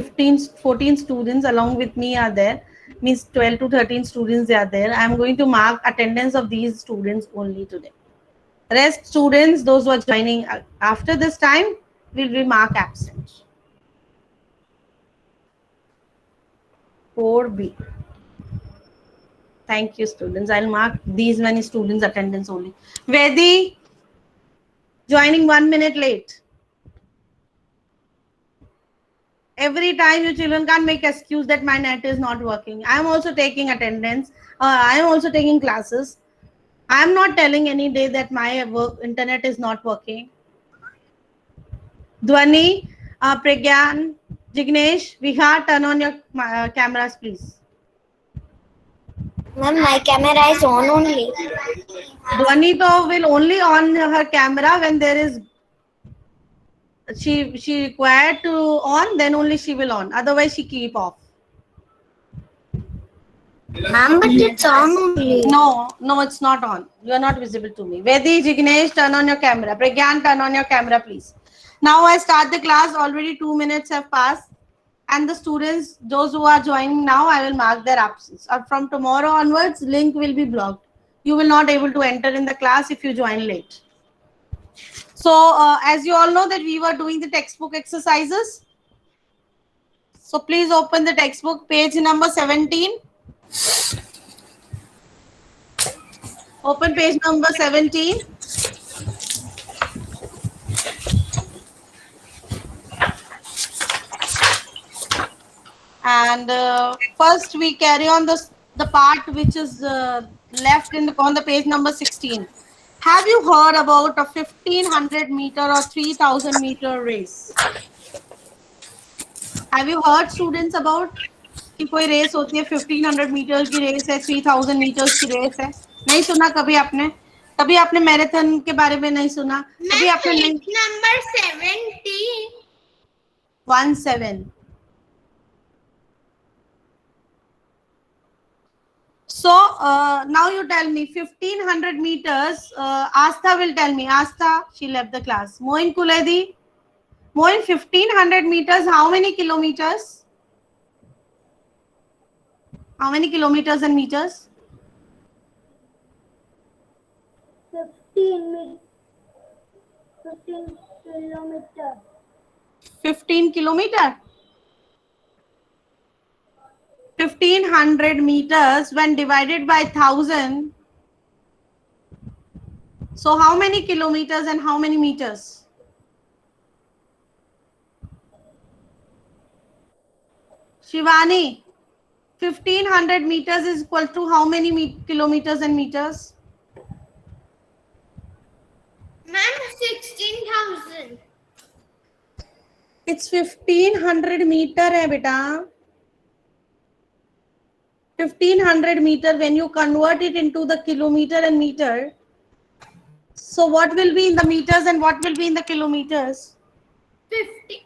15, 14 students along with me are there, means 12 to 13 students they are there. I am going to mark attendance of these students only today. Rest students, those who are joining after this time, will be marked absent. 4B. Thank you, students. I'll mark these many students attendance only. Vedi, joining 1 minute late. Every time you children can't make excuse that my net is not working. I am also taking attendance. I am also taking classes. I am not telling any day that my internet is not working. Dhwani, Pragyan, Jignesh, Vihar, turn on your cameras, please. Ma'am, my camera is on only. Dhwani to will only on her camera when there is she required to on, then only she will on. Otherwise, she keep off. Ma'am, but it's on only. No, it's not on. You are not visible to me. Vedi, Jignesh, turn on your camera. Pragyan, turn on your camera, please. Now I start the class. Already 2 minutes have passed. And the students, those who are joining now, I will mark their absence. From tomorrow onwards, link will be blocked. You will not able to enter in the class if you join late. So, as you all know that we were doing the textbook exercises. So, please open the textbook, page number 17. Open page number 17. And first we carry on the part which is left on the page number 16. Have you heard about a 1500 meter or 3000 meter race? Have you heard students about कि कोई race होती है 1500 metre की race है 3000 metres की race है? नहीं सुना कभी आपने? कभी आपने मैराथन के बारे में नहीं सुना? कभी आपने number 17. So now you tell me 1500 meters. Astha will tell me. Astha, she left the class. Moin Kuledi. Moin, 1500 meters. How many kilometers? How many kilometers and meters? 15 kilometers. 15 kilometer. 1500 meters when divided by 1000. So how many kilometers and how many meters? Shivani, 1500 meters is equal to how many kilometers and meters? Ma'am, 16,000. It's 1500 meter hai beta. 1500 meter, when you convert it into the kilometer and meter, so what will be in the meters and what will be in the kilometers? 15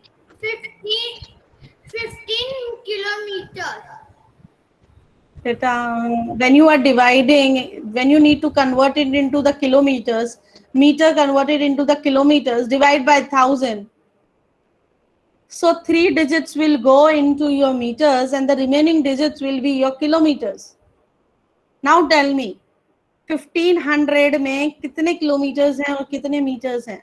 kilometers. When you are dividing, when you need to convert it into the kilometers, meter converted into the kilometers, divide by 1000. So 3 digits will go into your meters and the remaining digits will be your kilometers. Now tell me, 1500 में कितने kilometers हैं और कितने meters हैं?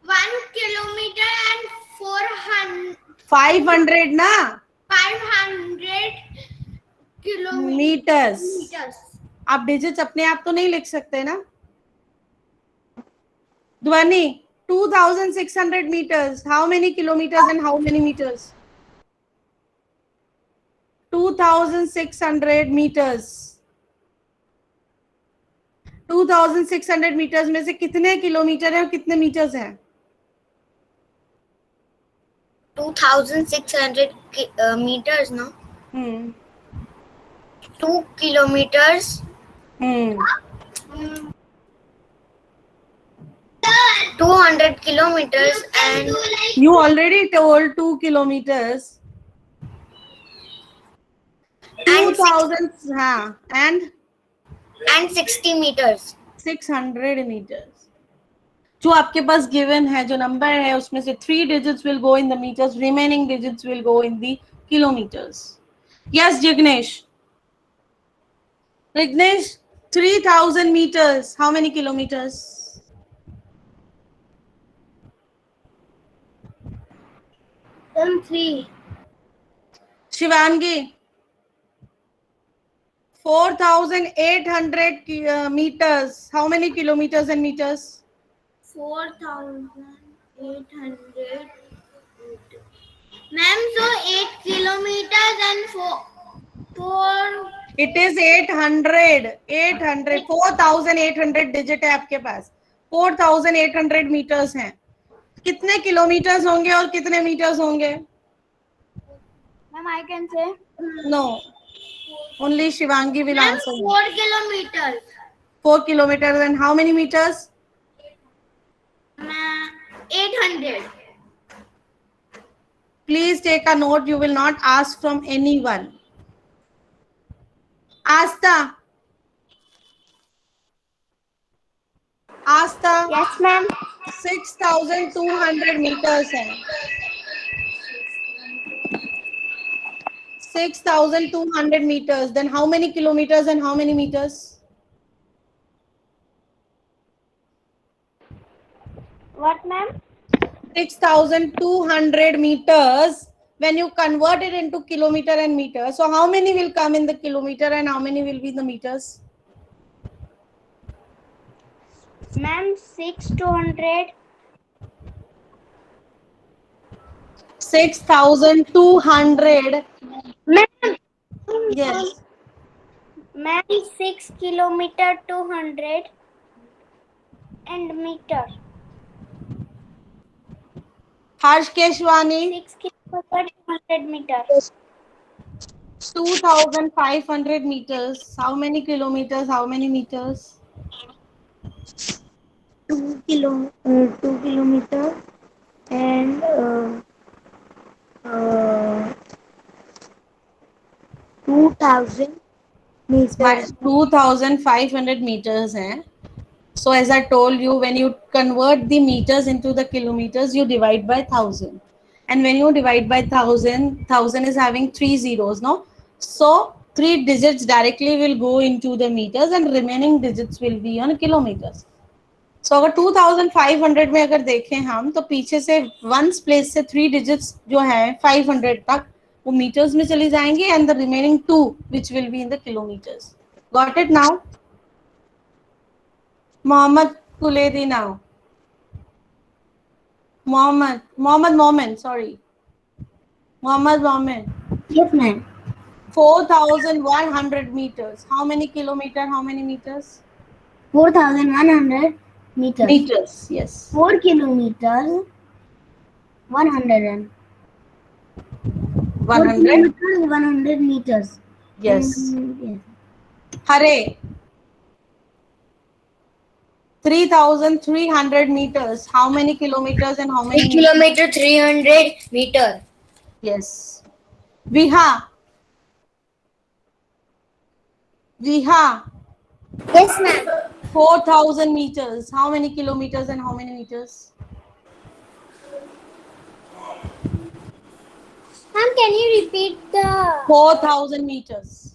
1 kilometer and 400. 500 ना? 500 meters. meters. आप digits अपने आप तो नहीं लिख सकते ना? ध्वनि, 2600 meters. How many kilometers and how many meters? 2600 meters. 2600 meters में से कितने किलोमीटर हैं और कितने meters हैं? 2600 meters, no? 2 kilometers. 200 kilometers and you already told 2 kilometers. 2000 and 60 meters. 600 meters. जो आपके पास गिवन है, जो नंबर है, उसमें से 3 digits will go in the meters, remaining digits will go in the kilometers. Yes, Jignesh. Jignesh, 3000 meters, how many kilometers? Then 3. Shivangi, 4800 meters, how many kilometers and meters? 4,800. Ma'am, so 8 kilometers and 4. It is 800, 4800 digit है आपके पास, 4800 metres हैं. कितने kilometres होंगे और कितने metres होंगे? Ma'am, I can say. No, only Shivangi will Ma'am, answer. 4 kilometers. 4 kilometers and how many meters? 800. Please take a note, you will not ask from anyone. Asta. Asta. Yes, ma'am. 6200 meters है. 6200 meters. Then how many kilometers and how many meters? What, ma'am? 6200 meters. When you convert it into kilometer and meter, so how many will come in the kilometer and how many will be in the meters? Ma'am, 6,200. 6200. Ma'am. Yes. Ma'am, 6 kilometer 200 and meter. Harsh Keshwani. 6 kilometer 200 meters. 2500 meters. How many kilometers? How many meters? 2 kilometers and 2,000 meters. 2500 meters hai. So as I told you, when you convert the meters into the kilometers, you divide by 1000. And when you divide by 1000, 1000 is having 3 zeros, no? So 3 digits directly will go into the meters and remaining digits will be on kilometers. So अगर 2500 में अगर देखें हम, तो पीछे से ones place से 3 digits जो है 500 तक वो meters में चली जाएंगी and the remaining 2 which will be in the kilometers. Got it now? Mohammed Kuledi now. Mohammed, sorry. Mohammed. Yes, ma'am. 4100 meters. How many kilometer? How many meters? 4,100 meters. Meters, yes. 4 kilometers. 100. 100? 100 meters. Yes. Yes. Hare. 3300 meters. How many kilometers and how many? 3 kilometer 300 meter. Yes. Viha. Yes, ma'am. 4000 meters. How many kilometers and how many meters? Ma'am, can you repeat the 4000 meters.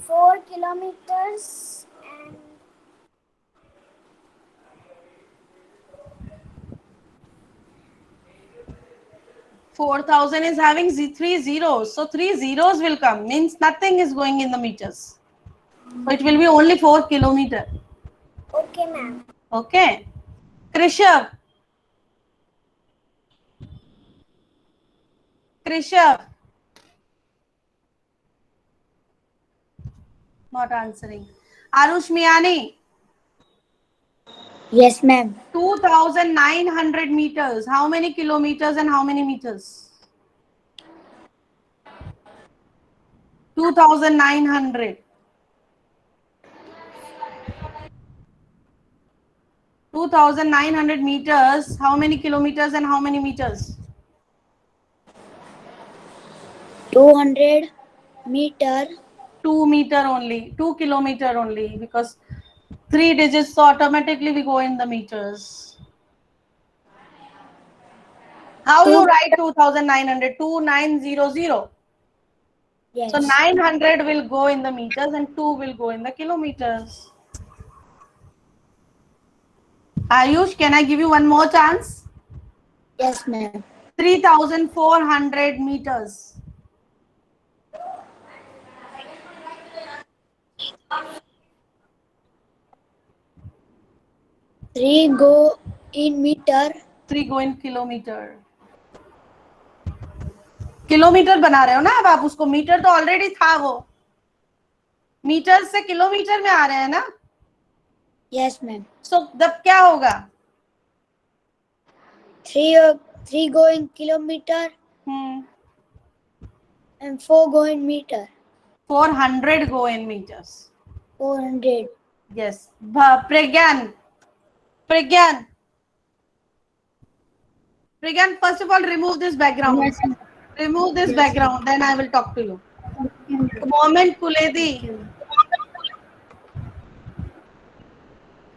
four kilometers and 4000 is having 3 zeros. So 3 zeros will come. Means nothing is going in the meters. So it will be only 4 kilometer. okay, ma'am. Okay. Krishav. Not answering. Arush Miani. Yes, ma'am. 2900 meters. How many kilometers and how many meters? 2900. 2,900 meters, how many kilometers and how many meters? 200 meter. 2 meter only, 2 kilometer only, because 3 digits, so automatically we go in the meters. How you write 2,900? 2900. Yes. So 900 will go in the meters and 2 will go in the kilometers. Ayush, can I give you one more chance? Yes, ma'am. 3,400 meters. Three go in meter. 3 go in kilometer. Kilometre बना रहे हो ना अब आप उसको, metre तो already था वो, मीटर से किलोमीटर में आ रहे हैं ना. Yes, ma'am. सो तब क्या होगा? Three go in kilometer and 4 go in meter. 400 go in meters. 400. Yes. Pragyan, first of all, remove this background. Yes, ma'am. Remove this background, then I will talk to you. Moment Kuledi.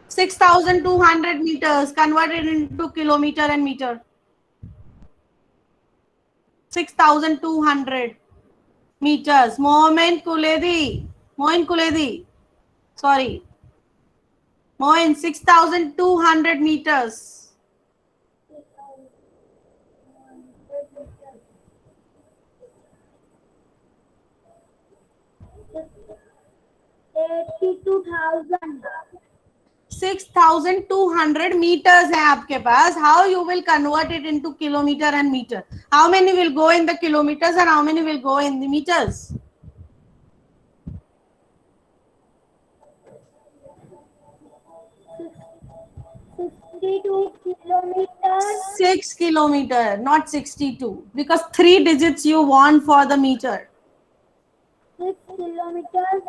6,200 meters converted into kilometer and meter. 6,200 meters. Moment Kuledi. Moin Kuledi. Sorry. Moin, 6,200 meters. 6,200 meters है आपके पास. How you will convert it into kilometer and meter? How many will go in the kilometers and how many will go in the meters? 62 kilometers. 6 kilometer, not 62, because 3 digits you want for the meter. 6 kilometers.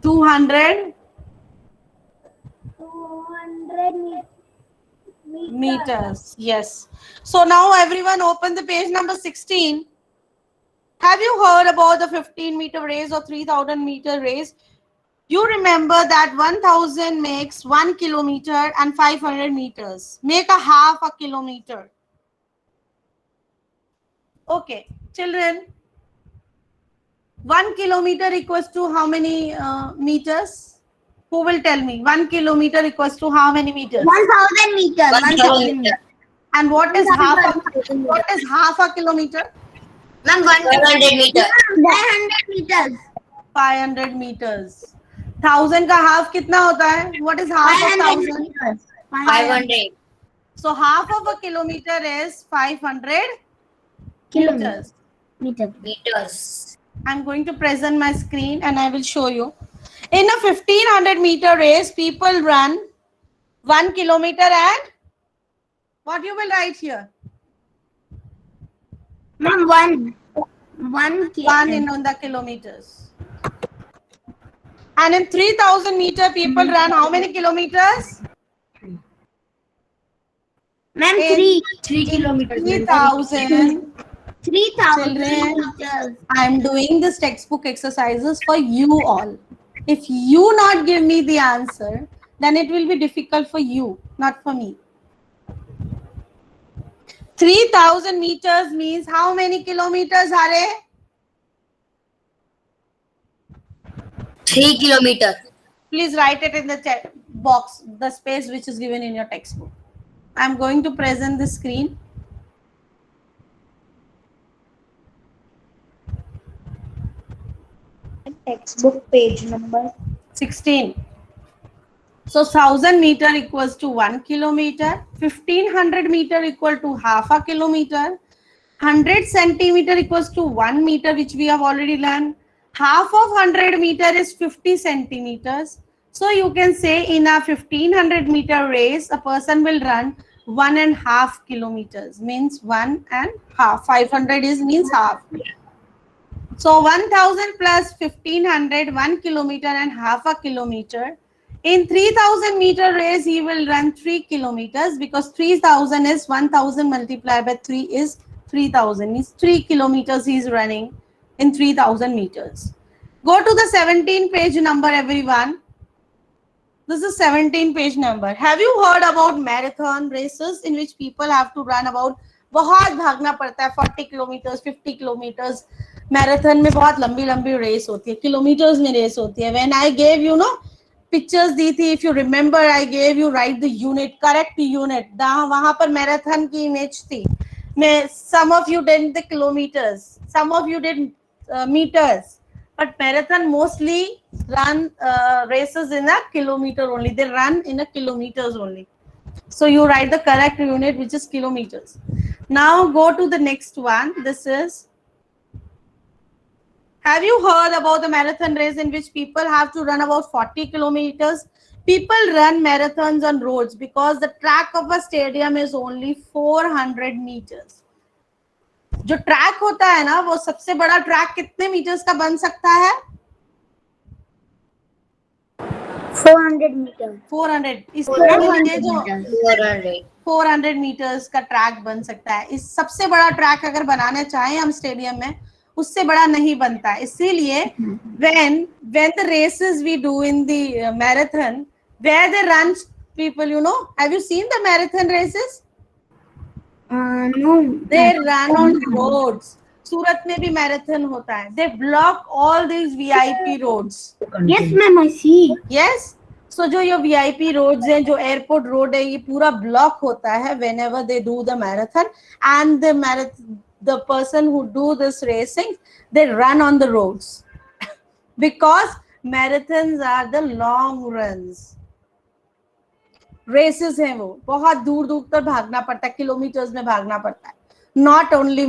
200 meters. Yes. So now everyone open the page number 16. Have you heard about the 15-meter race or 3,000-meter race? You remember that 1,000 makes 1 kilometer and 500 meters. Make a half a kilometer. Okay, children. 1 kilometer equals to how many meters? Who will tell me? 1 kilometer equals to how many meters? 1,000 meters. 1,000 meters. And what is half a kilometer? 100 meters. 500 meters. 500 meters. 1,000 का half कितना होता है? What is half of 1,000? 500. So half of a kilometer is 500 meters. Meters. I'm going to present my screen and I will show you. In a 1,500-meter race, people run 1 kilometer and what you will write here? Ma'am, one in on the kilometers. And in 3,000-meter, people run how many kilometers? Ma'am, 3 kilometers. 3,000. 3,000 Children, I'm doing this textbook exercises for you all. If you not give me the answer, then it will be difficult for you, not for me. 3,000 meters means how many kilometers, Hare? 3 kilometers. Please write it in the chat box, the space which is given in your textbook. I'm going to present the screen. Textbook page number 16. So 1,000 meter equals to 1 kilometer, 1,500 meter equal to half a kilometer, 100 centimeter equals to 1 meter, which we have already learned. Half of 100 meter is 50 centimeters. So you can say in a 1,500 meter race, a person will run 1.5 kilometers, means 1.5. 500 is means half. So 1000 plus 1500, 1 kilometer and half a kilometer. In 3000 meter race, he will run 3 kilometers because 3000 is 1000 multiplied by 3 is 3000. Means 3 kilometers he is running in 3000 meters. Go to the 17 page number, everyone. This is 17 page number. Have you heard about marathon races in which people have to run about बहुत भागना पड़ता है 40 kilometres 50 kilometres marathon में बहुत लंबी लंबी race होती है किलोमीटर्स में रेस होती है when I gave you no pictures दी थी if you remember I gave you right the unit correct unit वहां पर मैराथन की इमेज थी मैं some of you did the kilometres some of you did meters but marathon mostly run races in a kilometer only they run in a kilometers only so you write the correct unit which is kilometers. Now go to the next one. This is, have you heard about the marathon race in which people have to run about 40 kilometers? People run marathons on roads because the track of a stadium is only 400 meters. जो track होता है ना वो सबसे बड़ा track कितने metres का बन सकता है 400 मीटर 400 इस 400 मीटर्स का ट्रैक बन सकता है इस सबसे बड़ा ट्रैक अगर बनाना चाहें हम स्टेडियम में उससे बड़ा नहीं बनता है इसीलिए when the races we do in the marathon where they run people you know have you seen the marathon races no they run on roads. सूरत में भी मैराथन होता है they block all these VIP roads. yes ma'am I see yes so जो ये VIP roads हैं जो airport road है ये पूरा block होता है whenever they do the marathon and the person who do this racing they run on the roads because marathons are the long runs. Races हैं वो बहुत दूर दूर तक भागना पड़ता है किलोमीटर्स में भागना पड़ता है not only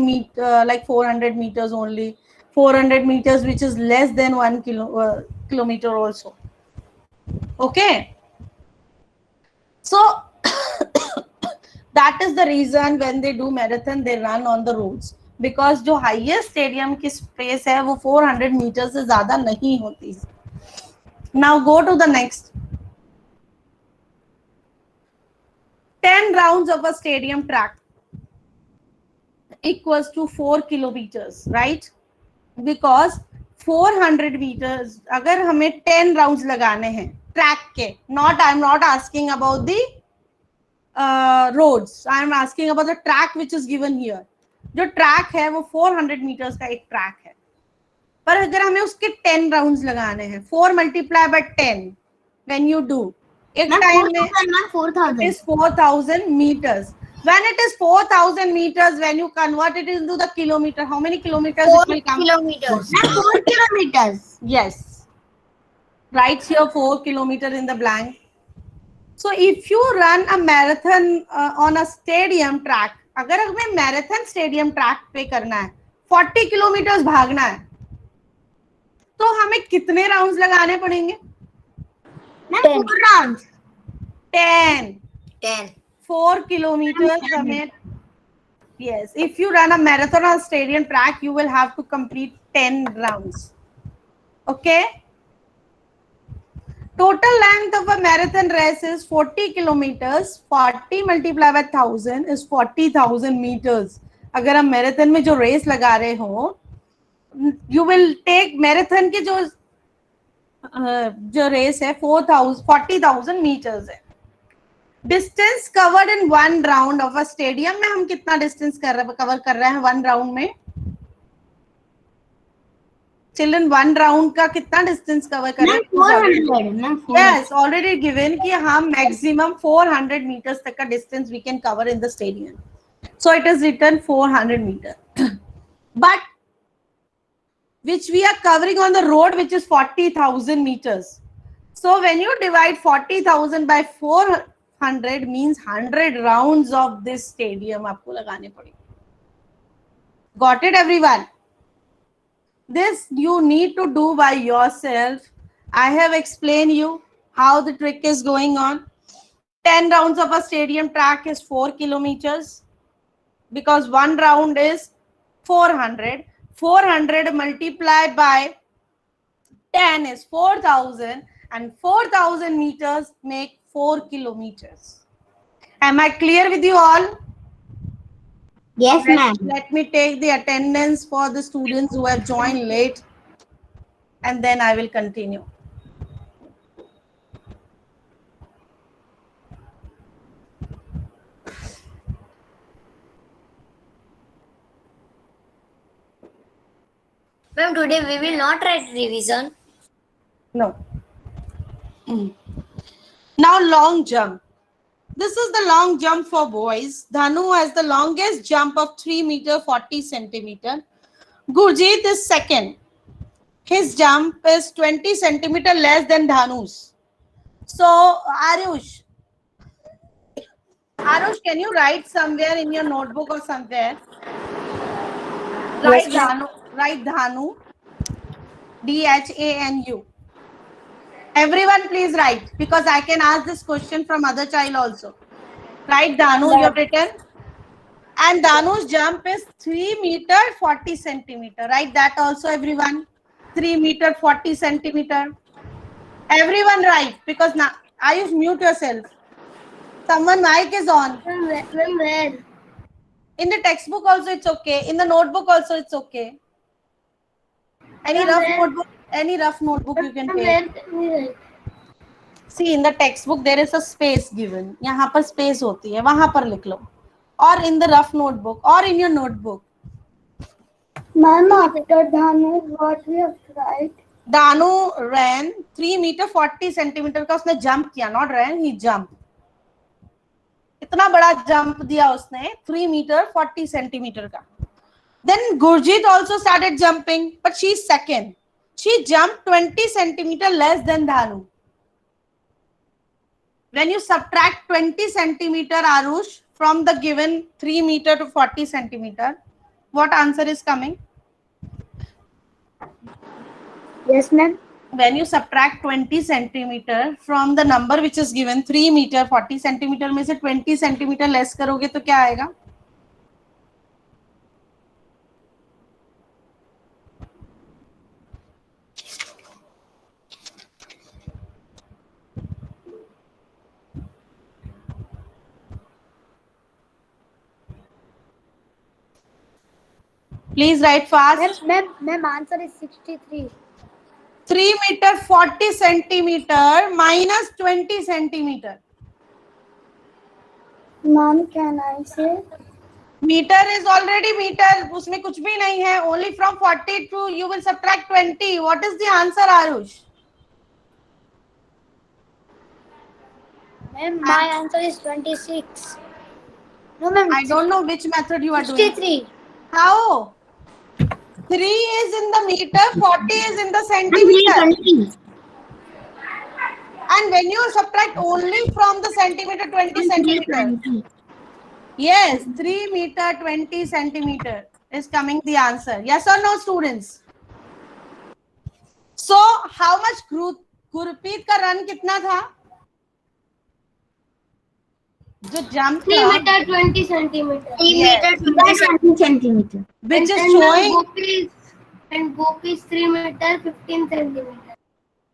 like 400 meters only 400 meters which is less than 1 kilometer also okay so that is the reason when they do marathon they run on the roads because जो highest stadium की space है वो 400 meters से ज्यादा नहीं होती now go to the next 10 rounds of a stadium track equals to 4 kilometers, right? Because 400 meters, अगर हमें 10 rounds लगाने हैं track के, I'm not asking about the roads, I'm asking about the track which is given here. जो track है वो 400 meters का एक track है, पर अगर हमें उसके 10 rounds लगाने हैं, 4 multiply by 10, when you do, एक टाइम में 4000 is 4000 meters. When it is 4000 meters, when you convert it into the kilometer, how many kilometers it will come? kilometers 4 kilometers Yes. Write here 4 kilometer in the blank. So if you run a marathon on a stadium track, अगर हमें marathon stadium track पे करना है 40 kilometers भागना है तो हमें कितने rounds लगाने पड़ेंगे 4 rounds 10 4 kilometers हमें yes if you run a marathon on stadium track you will have to complete 10 rounds okay total length of a marathon race is 40 kilometers 40 multiplied by 1000 is 40,000 meters अगर हम marathon में जो race लगा रहे हो you will take marathon के जो race है 40,000 meters है distance covered in 1 round of a stadium में हम कितना डिस्टेंस कवर कर रहे हैं 1 राउंड में चिल्ड्रन 1 राउंड का कितना डिस्टेंस कवर कर रहे हैं 400 यस ऑलरेडी गिवन कि हम मैक्सिमम 400 मीटर्स तक का distance we can cover in the stadium so it is written 400 metre but which we are covering on the road which is 40,000 meters so when you divide 40,000 by 400 means 100 rounds of this stadium आपको लगाने पड़ेंगे got it everyone this you need to do by yourself I have explained you how the trick is going on 10 rounds of a stadium track is 4 kilometers because 1 round is 400 400 multiplied by 10 is 4,000, and 4,000 meters make 4 kilometers. Am I clear with you all? Yes, ma'am. Let me take the attendance for the students who have joined late, and then I will continue. Ma'am, today we will not write revision. No. Now long jump. This is the long jump for boys. Dhanu has the longest jump of 3 meter 40 centimeter. Gurjeet is second. His jump is 20 centimeter less than Dhanu's. So Arush, can you write somewhere in your notebook or somewhere? Write Dhanu. Write Dhanu. Dhanu. Everyone please write, because I can ask this question from other child also. Write Dhanu, you have written. And Dhanu's jump is 3 meter 40 centimeter. Write that also, everyone. 3 meter 40 centimeter. Everyone write, because now Ayush, mute yourself. Someone mic is on. Where? In the textbook also it's okay. In the notebook also it's okay. Any rough notebook you can take. See, in the textbook there is a space given. यहाँ पर space होती है, वहाँ पर लिख लो. Or in the rough notebook, or in your notebook. Ma'am, after Dhanu, what we have to write? Dhanu ran 3 meter 40 centimeter का उसने jump किया, not ran, he jumped. इतना बड़ा jump दिया उसने 3 meter 40 centimeter का. Then Gurjeet also started jumping, but she's second. She jumped 20 centimeter less than Dhanu. When you subtract 20 centimeter, Arush, from the given 3 meter to 40 centimeter, what answer is coming? Yes, ma'am. When you subtract 20 centimeter from the number which is given 3 meter 40 centimeter में से 20 centimeter less करोगे तो क्या आएगा? Please write fast. Ma'am, answer is 63. 3 meter 40 centimeter minus 20 centimeter. Ma'am, can I say? Meter is already meter. उसमें कुछ भी नहीं है. Only from 40 to you will subtract 20. What is the answer, Arush? Ma'am, my answer is 26. No, ma'am. I don't know which method you are doing. 63. How? 3 is in the meter, 40 is in the centimeter. And when you subtract only from the centimeter, 20 centimeter. Yes, 3 meter, 20 centimeter is coming the answer. Yes or no, students? So, how much Gurpreet का run कितना था? जो jump 3 meter 20 centimeter. 3 Yes. meter 20 centimeter. Which is showing. Gopi's 3 meter 15 centimeter.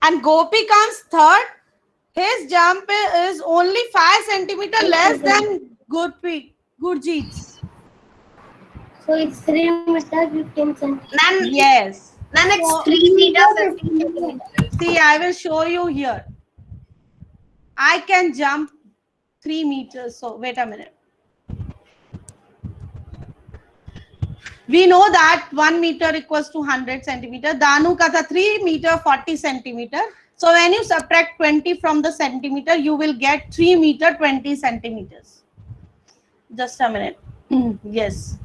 And Gopi comes third. His jump is only 5 centimeter less than Gurjeet's. So it's 3 meter 15 centimeter. Yes. Ma'am, it's 3 meter 15 centimeter. See, I will show you here. I can jump 3 meters. So wait a minute. We know that 1 meter equals to 100 centimeter. Dhanu ka tha 3 meter 40 centimeter. So when you subtract 20 from the centimeter, you will get 3 meter 20 centimeters. Just a minute. Yes.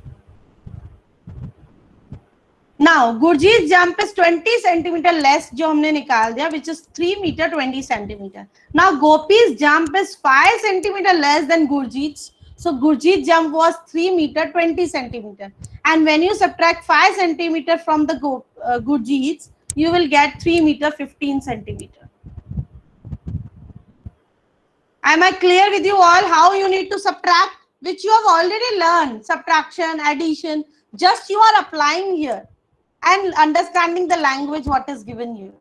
Now Gurjeet's jump is 20 centimeter less, जो हमने निकाल दिया, which is 3 meter 20 centimeter. Now Gopi's jump is 5 centimeter less than Gurjeet's. So Gurjeet's jump was 3 meter 20 centimeter. And when you subtract 5 centimeter from the Gurjeet's, you will get 3 meter 15 centimeter. Am I clear with you all how you need to subtract, which you have already learned? Subtraction, addition, just you are applying here. and understanding the language what is given you.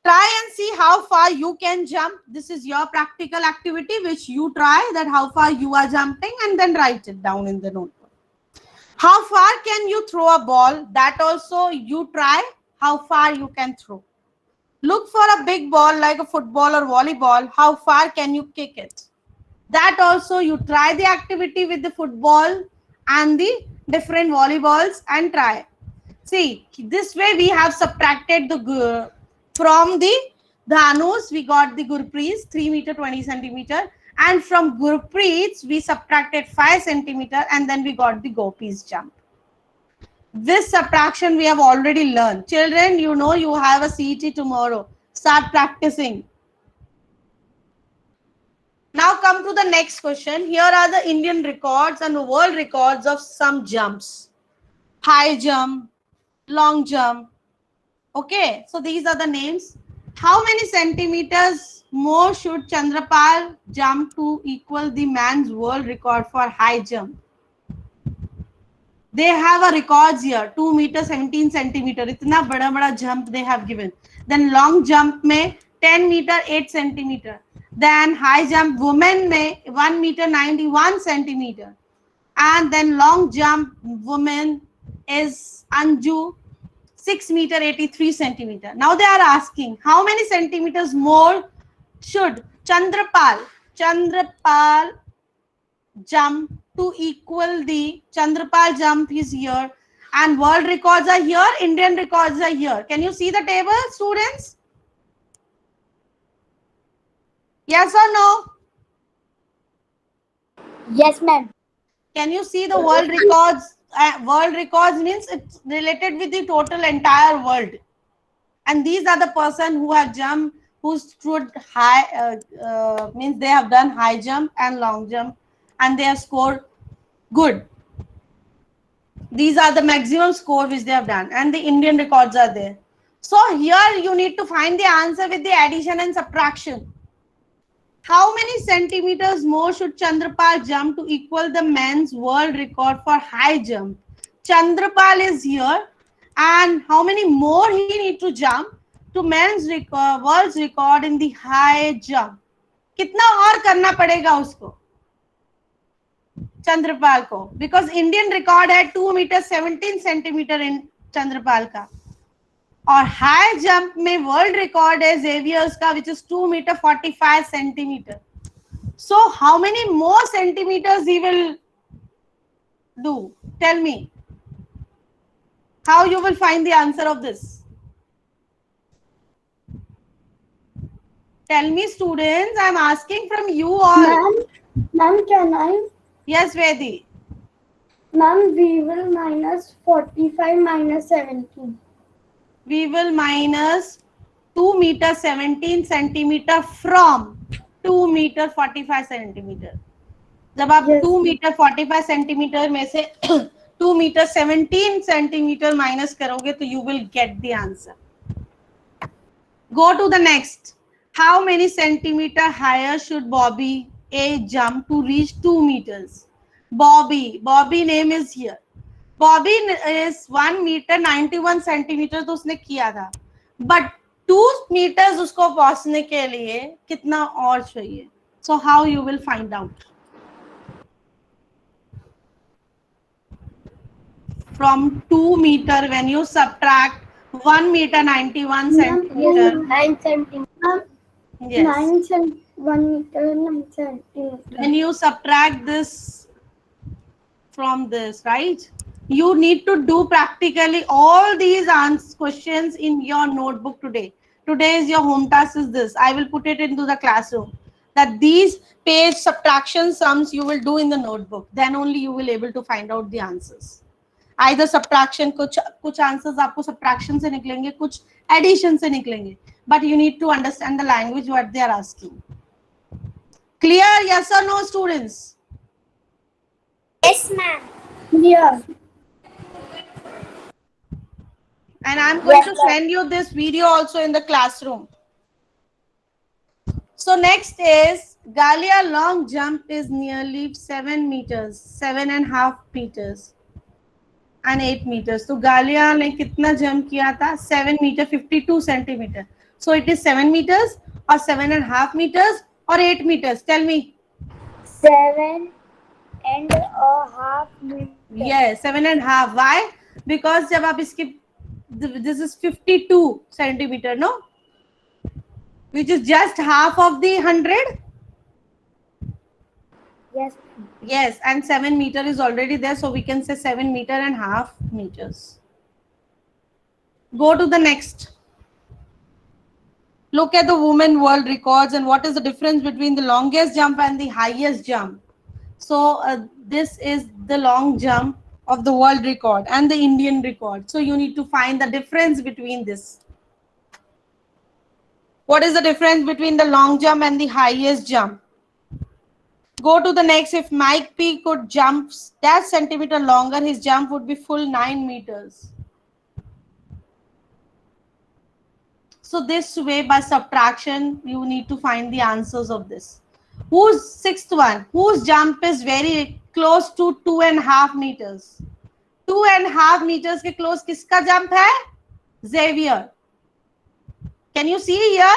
Try and see how far you can jump. This is your practical activity which you try, that how far you are jumping, and then write it down in the notebook. How far can you throw a ball? That also you try how far you can throw. Look for a big ball like a football or volleyball. How far can you kick it? That also you try the activity with the football and the different volleyballs and try. See, this way we have subtracted the from the Dhanus, we got the Gurpreets 3 meter 20 centimeter, and from Gurpreets we subtracted 5 centimeter, and then we got the Gopis jump. This subtraction we have already learned. Children, you know you have a CET tomorrow. Start practicing. Now come to the next question. Here are the Indian records and world records of some jumps. High jump, long jump. Okay, so these are the names. How many centimeters more should Chandrapal jump to equal the man's world record for high jump? They have a records here, 2 meter 17 centimeter. Itna bada jump they have given. Then long jump mein 10 meter 8 centimeter. Then high jump women mein 1 meter 91 centimeter. And then long jump woman is Anju, 6 meter 83 centimeter. Now they are asking how many centimeters more should Chandrapal jump to equal the Chandrapal jump is here, and world records are here, Indian records are here. Can you see the table, students? Yes or no? Yes, ma'am. Can you see the world records? World records means it's related with the total entire world. And these are the person who have jumped, who stood high, means they have done high jump and long jump, and they have scored good. These are the maximum score which they have done, and the Indian records are there. So here you need to find the answer with the addition and subtraction. How many centimeters more should Chandrapal jump to equal the men's world record for high jump? Chandrapal is here, and how many more he need to jump to men's record, world's record in the high jump? कितना और करना पड़ेगा उसको चंद्रपाल को, because Indian record है 2 meter 17 centimeter in Chandrapal का, और high jump में वर्ल्ड रिकॉर्ड है जेवियर्स का which is 2 meter 45 centimeter. So how many more centimeters he will do? Tell me. How you will find the answer of this? Tell me, students. I am asking from you all. Ma'am, can I? Yes, Vedi. Ma'am, we will minus 45 minus 17. We will minus 2 meter 17 centimeter from 2 meter 45 centimeter. जब आप 2 meter 45 centimeter में से 2 meter 17 centimeter minus करोगे तो you will get the answer. Go to the next. How many centimeter higher should Bobby A jump to reach 2 meters? Bobby name is here. Bobby is 1 meter 91 centimeter तो उसने किया था, but 2 meters उसको पहुंचने के लिए कितना और चाहिए? So how you will find out? From 2 meter, when you subtract 1 meter 91 centimeter. 9 centimeter. Yes. 1 meter 9 centimeter. When you subtract this from this, right? You need to do practically all these questions in your notebook today. Today is your home task is this. I will put it into the classroom. That these page subtraction sums you will do in the notebook. Then only you will able to find out the answers. Either subtraction, कुछ answers आपको subtraction से निकलेंगे, कुछ addition से निकलेंगे. But you need to understand the language what they are asking. Clear? Yes or no, students? Yes, ma'am. Yeah. And I'm going to send you this video also in the classroom. So next is Galia long jump is nearly 7 meters, 7.5 meters. and 8 meters. तो गालिया ने कितना jump किया था? 7 meter 52 centimeter. So it is 7 meters or 7.5 meters or 8 meters. Tell me. 7.5 meters. Yes, 7.5. Why? Because जब आप इसकी this is 52 centimeter, no? Which is just half of the 100. Yes. Yes, and 7 meter is already there, so we can say 7.5 meters. Go to the next. Look at the women world records and what is the difference between the longest jump and the highest jump. So this is the long jump of the world record and the Indian record. So you need to find the difference between this. What is the difference between the long jump and the highest jump? Go to the next. If Mike P could jump that centimeter longer, his jump would be full 9 meters. So this way, by subtraction, you need to find the answers of this. Who's sixth one? Whose jump is very close to 2.5 meters? 2.5 meters के close किसका jump है? Xavier. Can you see here?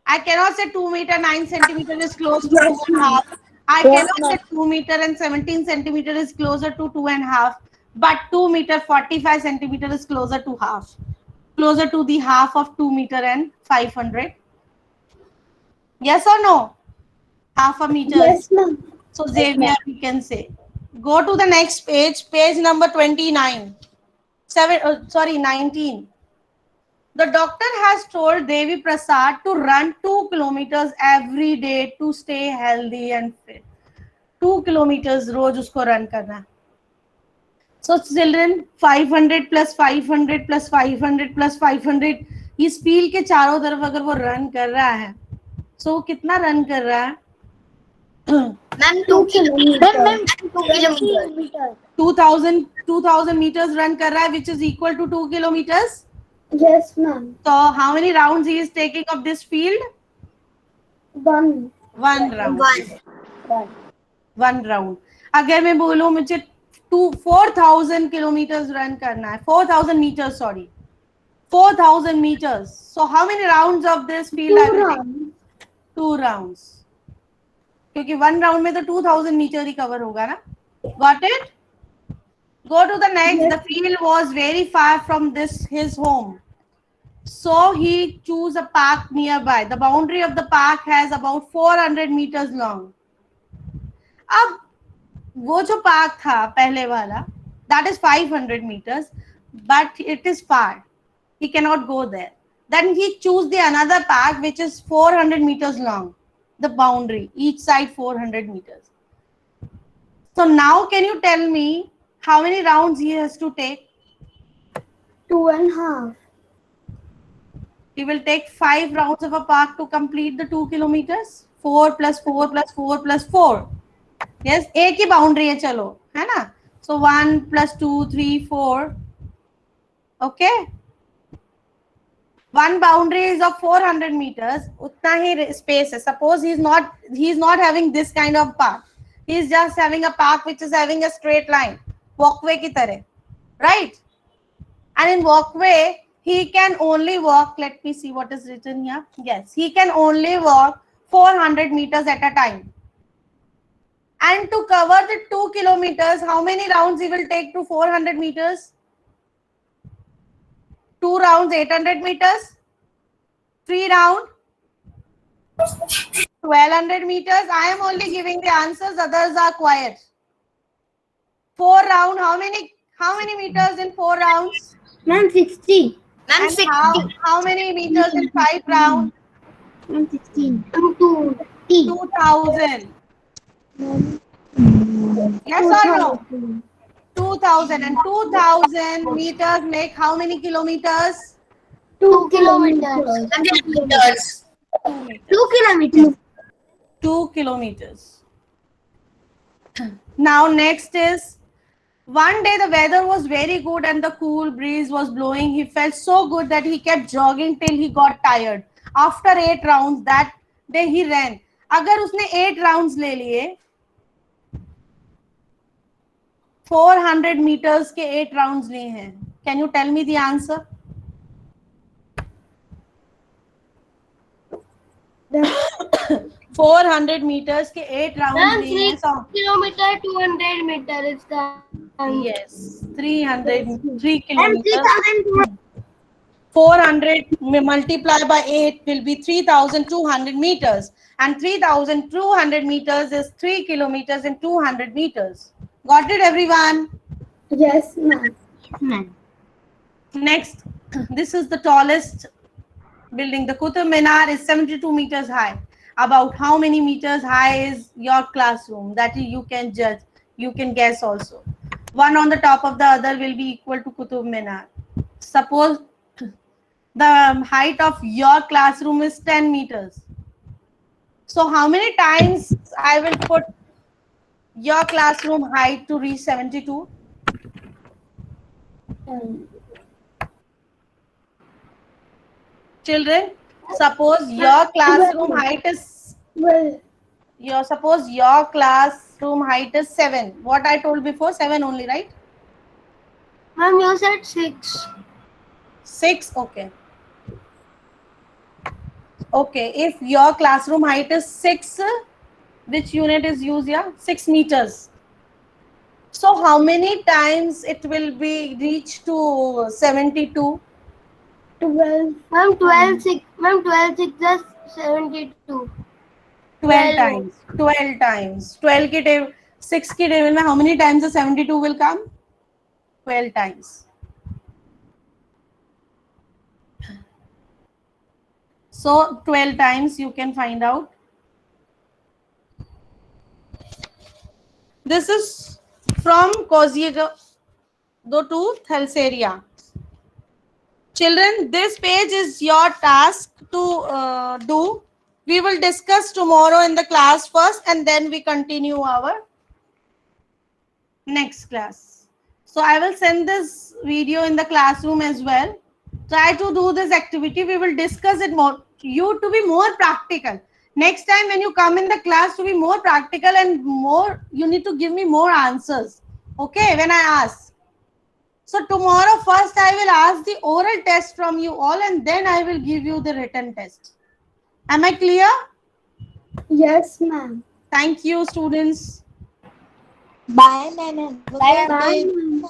I cannot say 2 meter 9 centimeter is close to 2.5. I cannot say 2 meter and 17 centimeter is closer to 2.5. But 2 meter 45 centimeter is closer to half. Closer to the half of 2 meter and 500. Yes or no? Half a meter. Yes, ma'am. So Xavier, we can say. Go to the next page. Page number 29. 19. The doctor has told Devi Prasad to run 2 kilometers every day to stay healthy and fit. 2 kilometers रोज उसको run करना. So children, 500 plus 500 plus 500 plus 500 इस field के चारों तरफ अगर वो run कर रहा है, so वो कितना रन कर रहा है? Ma'am 2 kilometre ma'am 2 kilometre 2000 meters run कर रहा है, which is equal to 2 kilometers. Yes, ma'am. So how many rounds he is taking of this field? One. One round. One. One round. अगर मैं बोलूं मुझे 4,000 kilometers run करना है, 4,000 meters, sorry, 4,000 meters. So how many rounds of this field? 2 rounds. 2 rounds. क्योंकि 1 round में तो 2,000 meter ही cover होगा ना. Got it? Go to the next. Yes. The field was very far from his home. So he chose a park nearby. The boundary of the park has about 400 meters long. अब वो जो park था पहले वाला, that is 500 meters, but it is far. He cannot go there. Then he chose the another park which is 400 meters long. The boundary, each side 400 meters. So now can you tell me how many rounds he has to take? 2.5. He will take 5 rounds of a park to complete the 2 kilometers. 4 plus 4 plus 4 plus 4. Yes, एक ही boundary है चलो, है ना? So 1 plus 2, 3, 4. Okay. One boundary is of 400 meters. उतना ही space है. Suppose he is not having this kind of park. He is just having a park which is having a straight line. Walkway की तरह, right? And in walkway, he can only walk, let me see what is written here. Yes, he can only walk 400 meters at a time. And to cover the 2 kilometers, how many rounds he will take to 400 meters? 2 rounds, 800 meters. 3 rounds, 1200 meters. I am only giving the answers, others are quiet. 4 rounds, how many meters in 4 rounds? Ma'am, 60. Ma'am And 60 how many meters in 5 rounds? Ma'am, 16. 220. 2000. Yes or no? 2000, and 2000 meters make how many kilometers? 2 kilometers. 2 kilometers 2 kilometers. Now next is, one day the weather was very good and the cool breeze was blowing. He felt so good that he kept jogging till he got tired. After 8 rounds that day he ran. अगर उसने 8 rounds ले लिए, 400 meters के 8 rounds लिए हैं. Can you tell me the answer? The 400 meters के 8 rounds Ma'am, लिए 3 हैं. So kilometer, 200 meter is the answer. yes, 303 And kilometers. 3,000. 400 multiplied by 8 will be 3,200 meters, and 3,200 meters is 3 kilometers and 200 meters. Got it, everyone? yes, ma'am. Next, this is the tallest building. The Qutub Minar is 72 meters high. About how many meters high is your classroom? That you can judge. You can guess also. One on the top of the other will be equal to Qutub Minar. Suppose the height of your classroom is 10 meters. So how many times I will put your classroom height to reach 72? Children, suppose your classroom height is Well, suppose your classroom height is 7. What I told before, 7 only, right? Ma'am, you said 6. 6, okay. Okay, if your classroom height is 6, which unit is used here? 6 meters. So how many times it will be reached to 72? 12. Ma'am, 12, 6. Ma'am, 12, 6 is 72. 12 times. 12 times. 12 के table, 6 के table में how many times the 72 will come? 12 times. So 12 times you can find out. This is from Kozhikode to Thalseria. Children, this page is your task to do. We will discuss tomorrow in the class first, and then we continue our next class. So I will send this video in the classroom as well. Try to do this activity. We will discuss it more. You to be more practical. Next time when you come in the class, to be more practical and more, you need to give me more answers. Okay, when I ask. So tomorrow first I will ask the oral test from you all, and then I will give you the written test. Am I clear? Yes, ma'am. Thank you, students. Bye, ma'am. Bye, ma'am. Thank